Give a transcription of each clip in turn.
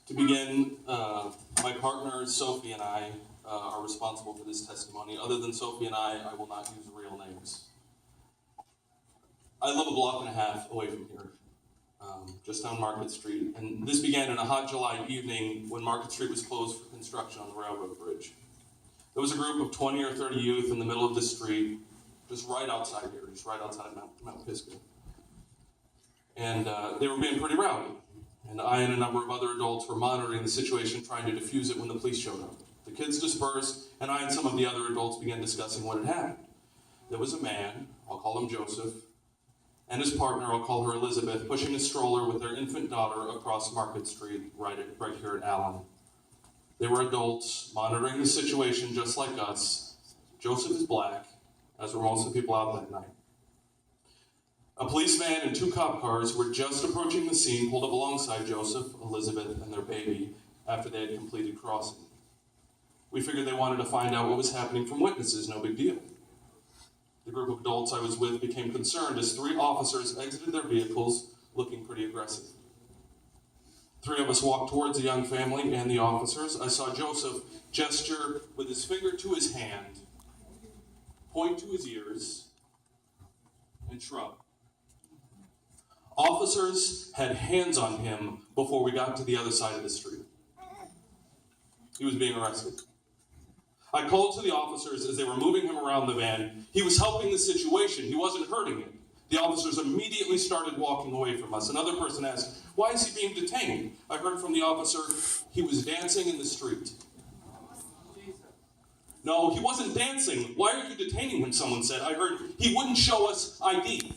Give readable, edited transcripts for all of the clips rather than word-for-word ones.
To begin, my partner Sophie and I are responsible for this testimony. Other than Sophie and I will not use real names. I live a block and a half away from here, just on Market Street, and this began in a hot July evening when Market Street was closed for construction on the railroad bridge. There was a group of 20 or 30 youth in the middle of the street, just right outside here, just right outside Mount Pisgah. And they were being pretty rowdy. And I and a number of other adults were monitoring the situation, trying to defuse it when the police showed up. The kids dispersed, and I and some of the other adults began discussing what had happened. There was a man, I'll call him Joseph, and his partner, I'll call her Elizabeth, pushing a stroller with their infant daughter across Market Street, right here at Allen. They were adults, monitoring the situation just like us. Joseph is black, as were most of the people out that night. A police van and 2 cop cars were just approaching the scene, pulled up alongside Joseph, Elizabeth, and their baby after they had completed crossing. We figured they wanted to find out what was happening from witnesses, no big deal. The group of adults I was with became concerned as 3 officers exited their vehicles looking pretty aggressive. 3 of us walked towards the young family and the officers. I saw Joseph gesture with his finger to his hand, point to his ears, and shrug. Officers had hands on him before we got to the other side of the street. He was being arrested. I called to the officers as they were moving him around the van. He was helping the situation. He wasn't hurting it. The officers immediately started walking away from us. Another person asked, "Why is he being detained?" I heard from the officer, "He was dancing in the street." "No, he wasn't dancing. Why are you detaining him?" someone said. I heard, "He wouldn't show us ID."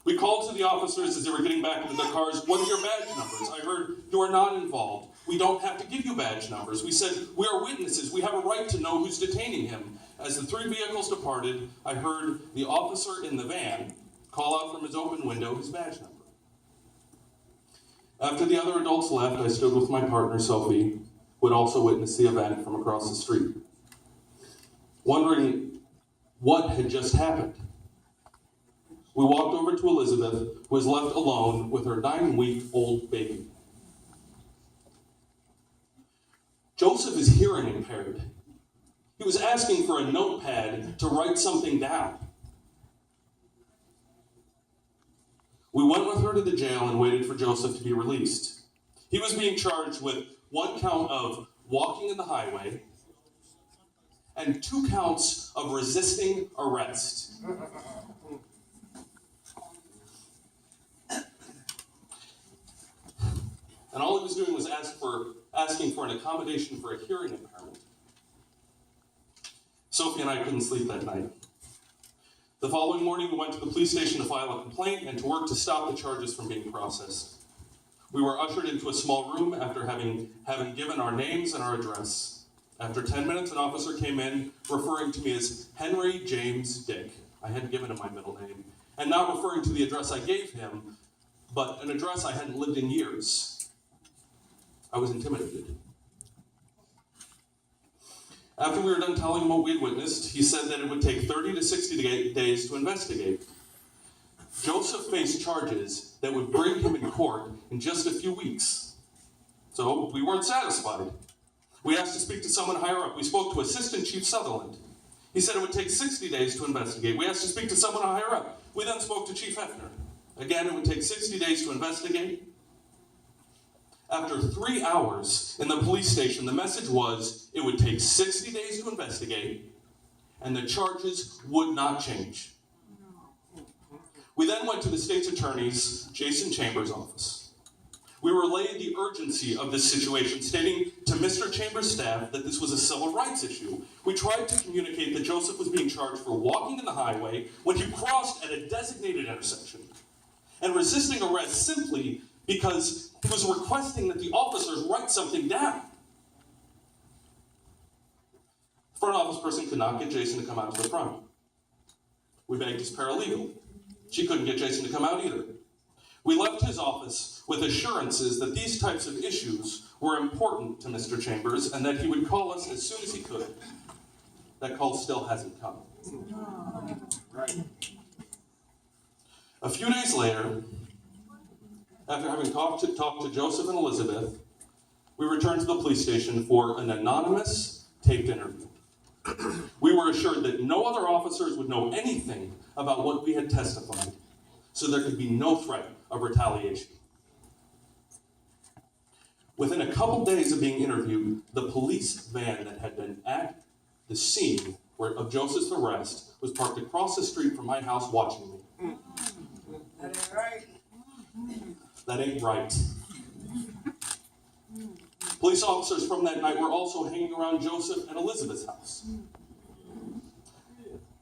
We called to the officers as they were getting back into their cars, "What are your badge numbers?" I heard, "You are not involved. We don't have to give you badge numbers." We said, "We are witnesses. We have a right to know who's detaining him." As the 3 vehicles departed, I heard the officer in the van call out from his open window his badge number. After the other adults left, I stood with my partner, Sophie, who had also witnessed the event from across the street, wondering what had just happened. We walked over to Elizabeth, who was left alone with her 9-week-old baby. Joseph is hearing impaired. He was asking for a notepad to write something down. We went with her to the jail and waited for Joseph to be released. He was being charged with 1 count of walking in the highway and 2 counts of resisting arrest. And all he was doing was asking for an accommodation for a hearing impairment. Sophie and I couldn't sleep that night. The following morning, we went to the police station to file a complaint and to work to stop the charges from being processed. We were ushered into a small room after having given our names and our address. After 10 minutes, an officer came in, referring to me as Henry James Dick. I had given him my middle name, and not referring to the address I gave him, but an address I hadn't lived in years. I was intimidated. After we were done telling him what we had witnessed, he said that it would take 30 to 60 days to investigate. Joseph faced charges that would bring him in court in just a few weeks. So we weren't satisfied. We asked to speak to someone higher up. We spoke to Assistant Chief Sutherland. He said it would take 60 days to investigate. We asked to speak to someone higher up. We then spoke to Chief Hefner. Again, it would take 60 days to investigate. After 3 hours in the police station, the message was it would take 60 days to investigate, and the charges would not change. We then went to the state's attorney's, Jason Chambers' office. We relayed the urgency of this situation, stating to Mr. Chambers' staff that this was a civil rights issue. We tried to communicate that Joseph was being charged for walking in the highway when he crossed at a designated intersection and resisting arrest simply because he was requesting that the officers write something down. The front office person could not get Jason to come out to the front. We begged his paralegal. She couldn't get Jason to come out either. We left his office with assurances that these types of issues were important to Mr. Chambers and that he would call us as soon as he could. That call still hasn't come. Right. A few days later, after having talked to Joseph and Elizabeth, we returned to the police station for an anonymous taped interview. We were assured that no other officers would know anything about what we had testified, so there could be no threat of retaliation. Within a couple days of being interviewed, the police van that had been at the scene of Joseph's arrest was parked across the street from my house watching me. That ain't right. That ain't right. Police officers from that night were also hanging around Joseph and Elizabeth's house.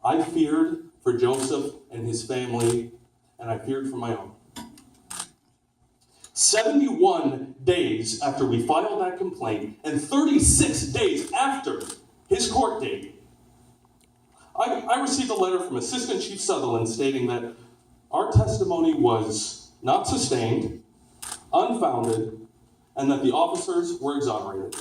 I feared for Joseph and his family, and I feared for my own. 71 days after we filed that complaint, and 36 days after his court date, I received a letter from Assistant Chief Sutherland stating that our testimony was not sustained, unfounded, and that the officers were exonerated.